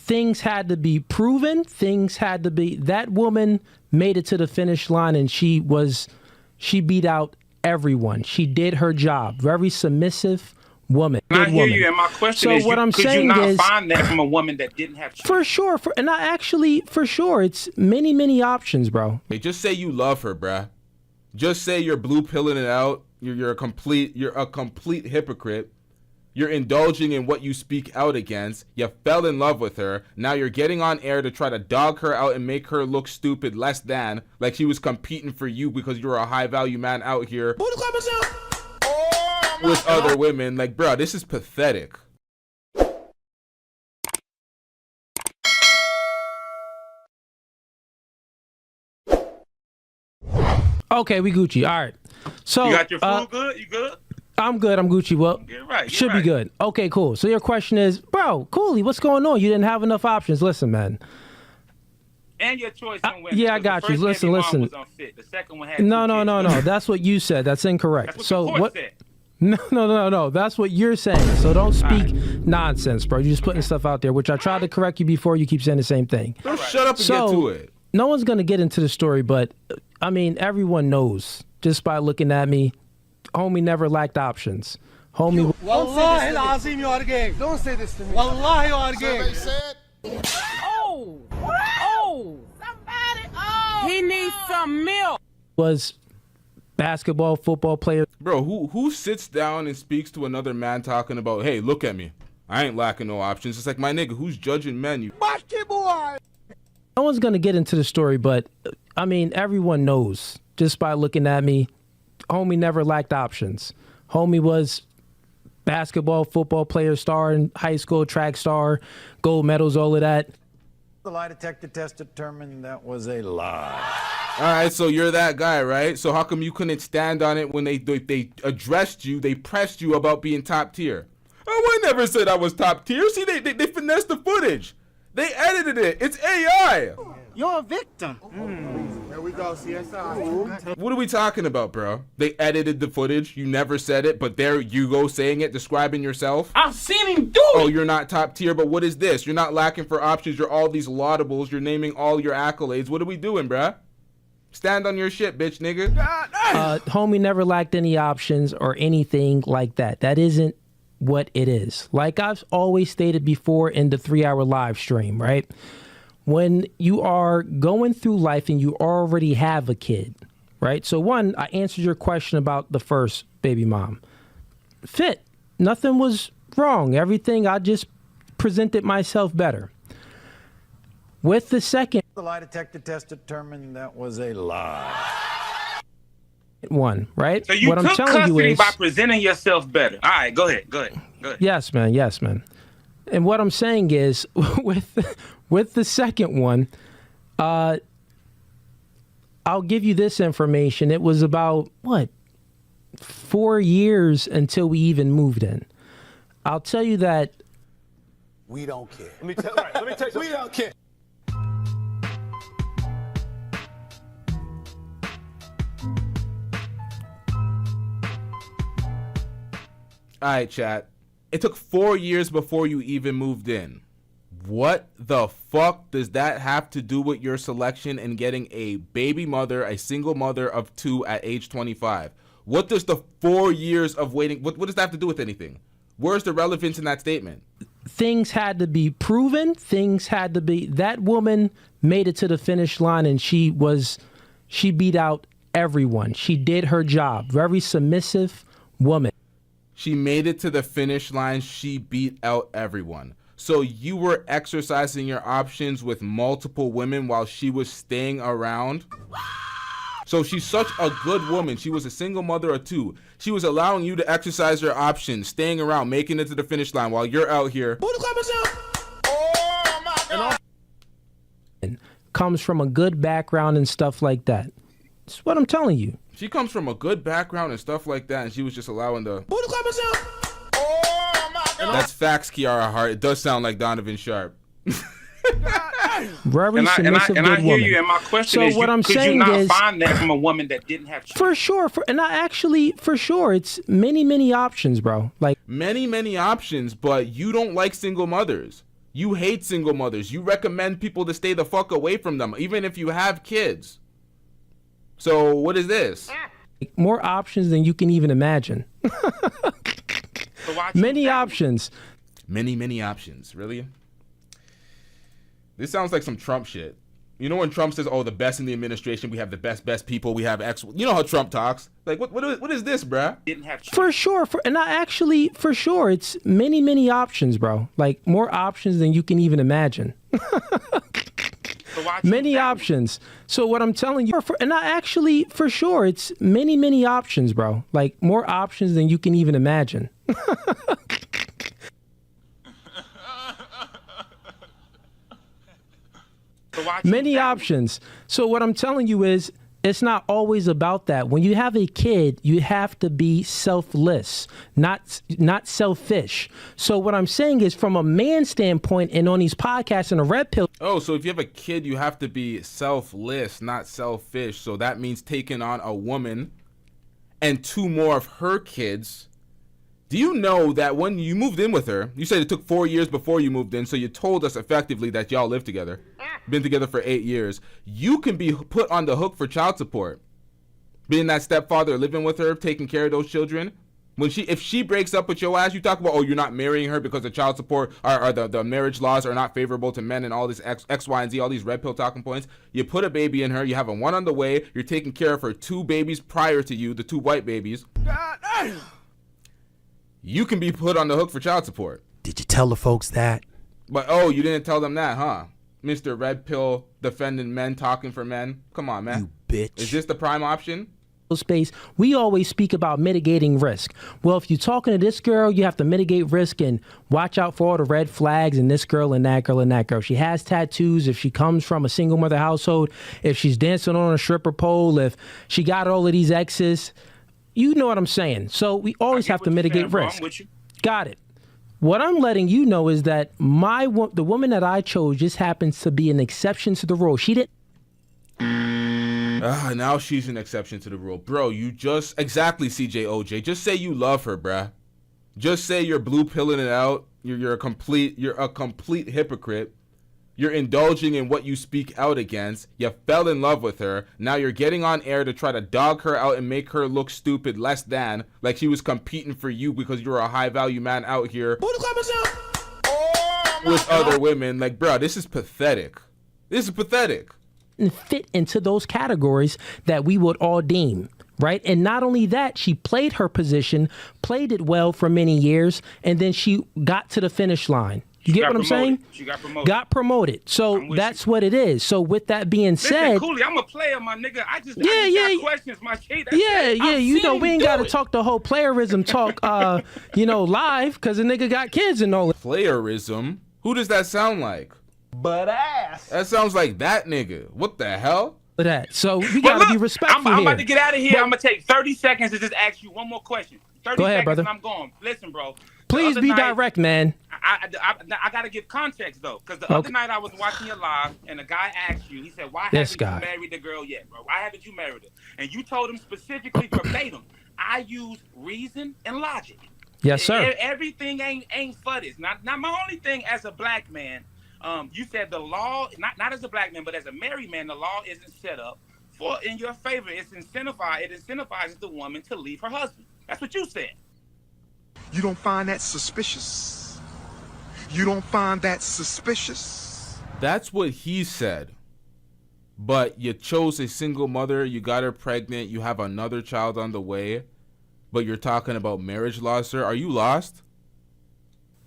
things had to be proven. Things had to be. That woman made it to the finish line, and she beat out everyone. She did her job. Very submissive woman. I hear you, and my question is, could you not find that from a woman that didn't have children? For sure. For sure. It's many, many options, bro. Hey, just say you love her, bruh. Just say you're blue pilling it out. You're a complete hypocrite. You're indulging in what you speak out against. You fell in love with her. Now you're getting on air to try to dog her out and make her look stupid, less than, like she was competing for you because you're a high value man out here with other women. Like, bro, this is pathetic. Okay, we Gucci. All right. So you got your food good? You good? I'm good. I'm Gucci. Well, should be good. Okay, cool. So your question is, bro, Cooley, what's going on? You didn't have enough options. Listen, man. And your choice in women. Yeah, I got you. Listen. Was unfit. The second one had No. That's what you said. That's incorrect. That's what the court said. No. That's what you're saying. So don't speak nonsense, bro. You're just putting stuff out there, which I tried to correct you before. You keep saying the same thing. Don't shut up and get to it. No one's going to get into the story, but, I mean, everyone knows just by looking at me. Homie never lacked options. Homie. Wallahi al-azim, you are gay. Don't say this to me. Wallahi, you are gay. Oh! Somebody! Oh! He needs some milk. Was basketball, football player. Bro, who sits down and speaks to another man talking about, hey, look at me. I ain't lacking no options. It's like, my nigga, who's judging men? You Basketball. No one's going to get into the story, but, I mean, everyone knows just by looking at me. Homie never lacked options. Homie was basketball, football player, star in high school, track star, gold medals, all of that. The lie detector test determined that was a lie. All right, so you're that guy, right? So how come you couldn't stand on it when they addressed you, they pressed you about being top tier? Oh, I never said I was top tier. See, they finessed the footage. They edited it. It's AI. You're a victim. Here we go, CSI. What are we talking about, bro? They edited the footage. You never said it, but there you go saying it, describing yourself. I've seen him do it. Oh, you're not top tier, but what is this? You're not lacking for options. You're all these laudables. You're naming all your accolades. What are we doing, bruh? Stand on your shit, bitch, nigga. Homie never lacked any options or anything like that. That isn't what it is. Like I've always stated before in the 3-hour live stream, right? When you are going through life and you already have a kid, right? So one, I answered your question about the first baby mom. Fit. Nothing was wrong. Everything, I just presented myself better. With the second The lie detector test determined that was a lie. one, right? So you what took I'm telling you custody is, by presenting yourself better. All right, go ahead. Yes, man. And what I'm saying is, with the second one, I'll give you this information. It was about, 4 years until we even moved in. I'll tell you that. We don't care. Let me tell you. We don't care. All right, chat. It took 4 years before you even moved in. What the fuck does that have to do with your selection and getting a baby mother, a single mother of 2 at age 25? What does the 4 years of waiting, what does that have to do with anything? Where's the relevance in that statement? Things had to be proven. Things had to be. That woman made it to the finish line, and she beat out everyone. She did her job. Very submissive woman. She made it to the finish line. She beat out everyone. So you were exercising your options with multiple women while she was staying around? So she's such a good woman. She was a single mother of 2. She was allowing you to exercise your options, staying around, making it to the finish line while you're out here. Oh, my God. Comes from a good background and stuff like that. That's what I'm telling you. She comes from a good background and stuff like that, and she was just allowing the... Oh, my God. That's facts, Kiara Hart. It does sound like Donovan Sharp. Very submissive and I good hear woman. you, and my question So is, what I'm could saying you not is, find that from a woman that didn't have children? for sure, for sure, it's many options, bro. Like Many options, but you don't like single mothers. You hate single mothers. You recommend people to stay the fuck away from them, even if you have kids. So what is this? More options than you can even imagine. Many options. Many options. Really? This sounds like some Trump shit. You know when Trump says, "Oh, the best in the administration, we have the best people, we have X." You know how Trump talks. Like, what is this, bruh? For sure, for sure, it's many options, bro. Like more options than you can even imagine. Many options. So what I'm telling you, for sure, it's many options, bro. Like more options than you can even imagine. Many options. So what I'm telling you is it's not always about that. When you have a kid, you have to be selfless, not selfish. So what I'm saying is from a man's standpoint and on these podcasts and a red pill. Oh, so if you have a kid, you have to be selfless, not selfish. So that means taking on a woman and 2 more of her kids. Do you know that when you moved in with her, you said it took 4 years before you moved in, so you told us effectively that y'all live together, been together for 8 years. You can be put on the hook for child support. Being that stepfather, living with her, taking care of those children. If she breaks up with your ass, you talk about, oh, you're not marrying her because the child support or the marriage laws are not favorable to men and all this X, Y, and Z, all these red pill talking points. You put a baby in her, you have a 1 on the way, you're taking care of her 2 babies prior to you, the 2 white babies. God damn. You can be put on the hook for child support. Did you tell the folks that? But, oh, you didn't tell them that, huh? Mr. Red Pill defending men, talking for men. Come on, man. You bitch. Is this the prime option? Space, we always speak about mitigating risk. Well, if you're talking to this girl, you have to mitigate risk and watch out for all the red flags and this girl and that girl and that girl. She has tattoos, if she comes from a single mother household, if she's dancing on a stripper pole, if she got all of these exes. You know what I'm saying. So we always have to mitigate risk. Got it. What I'm letting you know is that the woman that I chose just happens to be an exception to the rule. She didn't. Now she's an exception to the rule. Bro, you just... Exactly, CJOJ. Just say you love her, bruh. Just say you're blue pilling it out. You're a complete hypocrite. You're indulging in what you speak out against. You fell in love with her. Now you're getting on air to try to dog her out and make her look stupid, less than, like she was competing for you because you're a high-value man out here with other women. Like, bro, this is pathetic. This is pathetic. Fit into those categories that we would all deem, right? And not only that, she played her position, played it well for many years, and then she got to the finish line. You get what I'm saying? She got promoted. Got promoted. So that's what it is. So with that being said, Cooley, I'm a player, my nigga. I just got questions, my kid. You know, we ain't got to talk the whole playerism talk, live, because the nigga got kids and all. Playerism? Who does that sound like? Butt ass. That sounds like that nigga. What the hell? That. So we gotta be respectful. I'm about to get out of here. I'm gonna take 30 seconds to just ask you one more question. 30 Go ahead, seconds brother. and I'm going. Listen, bro. Please be direct, man. I got to give context, though, because the other night I was watching your live, and a guy asked you, he said, why haven't you married the girl yet, bro? Why haven't you married her? And you told him specifically verbatim, I use reason and logic. Yes, sir. Everything ain't for this. Not my only thing as a black man, you said the law, not as a black man, but as a married man, the law isn't set up for in your favor. It incentivizes the woman to leave her husband. That's what you said. You don't find that suspicious? You don't find that suspicious? That's what he said. But you chose a single mother, you got her pregnant, you have another child on the way, but you're talking about marriage law, sir. Are you lost?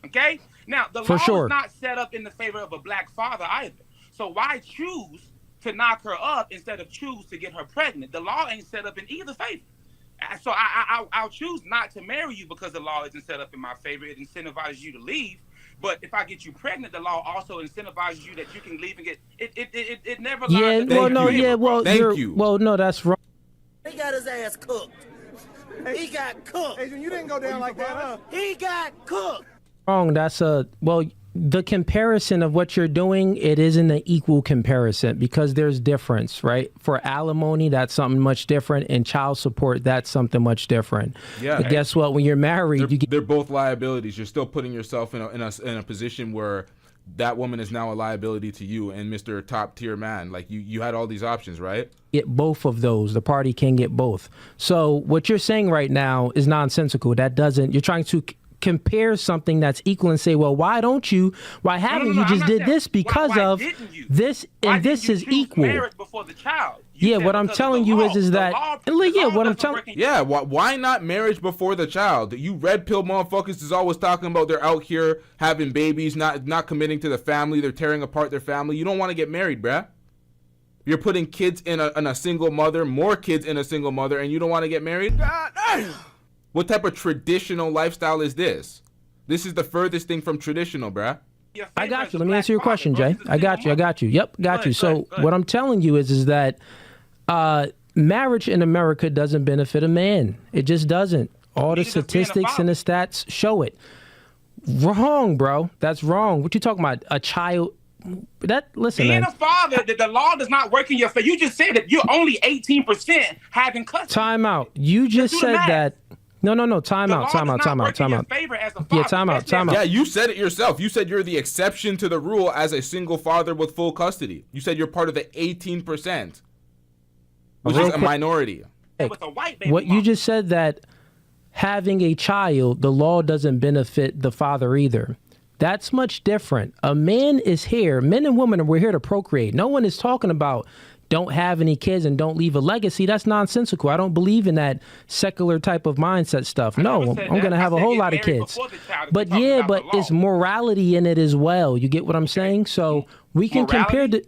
Okay? Now, the law is not set up in the favor of a black father either. So why choose to knock her up instead of choose to get her pregnant? The law ain't set up in either favor. So I'll choose not to marry you because the law isn't set up in my favor. It incentivizes you to leave. But if I get you pregnant, the law also incentivizes you that you can leave and get it never lies. Thank you. Well, no, that's wrong. He got his ass cooked. He got cooked. Adrian, you didn't go down like that, huh? He got cooked. Wrong. That's the comparison of what you're doing, it isn't an equal comparison because there's difference, right? For alimony, that's something much different, and child support, that's something much different. Yeah. But guess what? When you're married, they're both liabilities. You're still putting yourself in a position where that woman is now a liability to you and Mr. Top Tier Man. Like you had all these options, right? Get both of those. The party can get both. So what you're saying right now is nonsensical. You're trying to compare something that's equal and say, well, why haven't you just did this because why of this and this is equal. Marriage before the child. What I'm telling you is that why not marriage before the child? You red pill motherfuckers is always talking about they're out here having babies, not committing to the family, they're tearing apart their family. You don't want to get married, bruh. You're putting kids in a single mother, more kids in a single mother, and you don't want to get married? God damn. What type of traditional lifestyle is this? This is the furthest thing from traditional, bruh. I got you. Let me answer your question, Jay. I got you. Yep, got you. So what I'm telling you is that marriage in America doesn't benefit a man. It just doesn't. All the statistics and the stats show it. Wrong, bro. That's wrong. What you talking about? A child? Listen, being man. a father, the law does not work in your favor. You just said that you're only 18% having custody. Time out. You just said that. No. Time out. Yeah, time out. Yeah, you said it yourself. You said you're the exception to the rule as a single father with full custody. You said you're part of the 18%, which is a minority. With a white baby what mom. You just said that having a child, the law doesn't benefit the father either. That's much different. A man is here. Men and women, we're here to procreate. No one is talking about don't have any kids and don't leave a legacy. That's nonsensical. I don't believe in that secular type of mindset stuff. No, I'm going to have a whole lot of kids. But it's morality in it as well. You get what I'm saying? So we can compare that's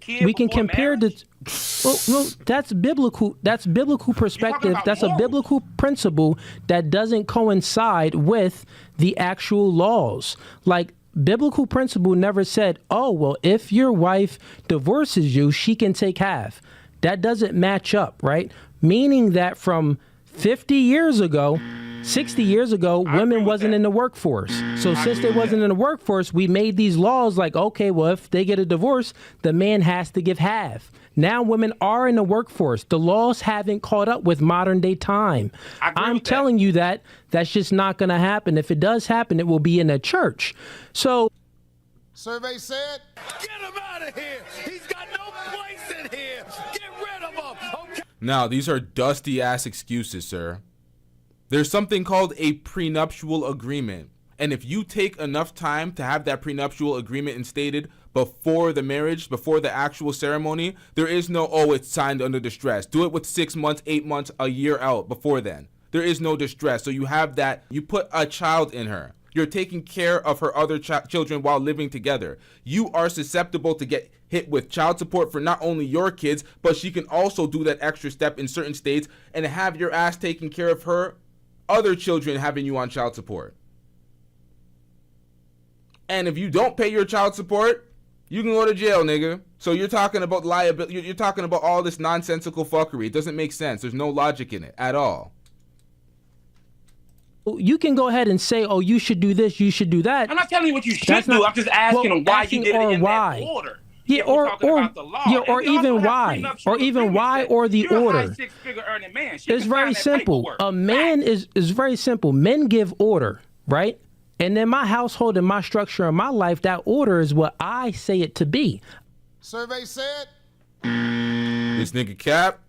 biblical. That's biblical perspective. That's a biblical principle that doesn't coincide with the actual laws. Like, biblical principle never said, oh, well, if your wife divorces you, she can take half. That doesn't match up, right? Meaning that from 50 years ago, 60 years ago, women wasn't in the workforce. So since they wasn't in the workforce, we made these laws like, okay, well, if they get a divorce, the man has to give half. Now women are in the workforce. The laws haven't caught up with modern day time. I'm telling you that that's just not going to happen. If it does happen, it will be in a church. So survey said, get him out of here. He's got no place in here. Get rid of him. Okay. Now, these are dusty ass excuses, sir. There's something called a prenuptial agreement. And if you take enough time to have that prenuptial agreement instated before the marriage, before the actual ceremony, there is no, oh, it's signed under distress. Do it with 6 months, 8 months, a year out before then. There is no distress. So you have that, you put a child in her. You're taking care of her other children while living together. You are susceptible to get hit with child support for not only your kids, but she can also do that extra step in certain states and have your ass taking care of her other children having you on child support. And if you don't pay your child support, you can go to jail, nigga. So you're talking about liability. You're talking about all this nonsensical fuckery. It doesn't make sense. There's no logic in it at all. You can go ahead and say, oh, you should do this, you should do that. I'm not telling you what you should do. I'm just asking why you did it in that order. Yeah, or even why, or the order. It's very simple. A man is very simple. Men give order, right? And in my household, in my structure, in my life, that order is what I say it to be. Survey said, this nigga cap.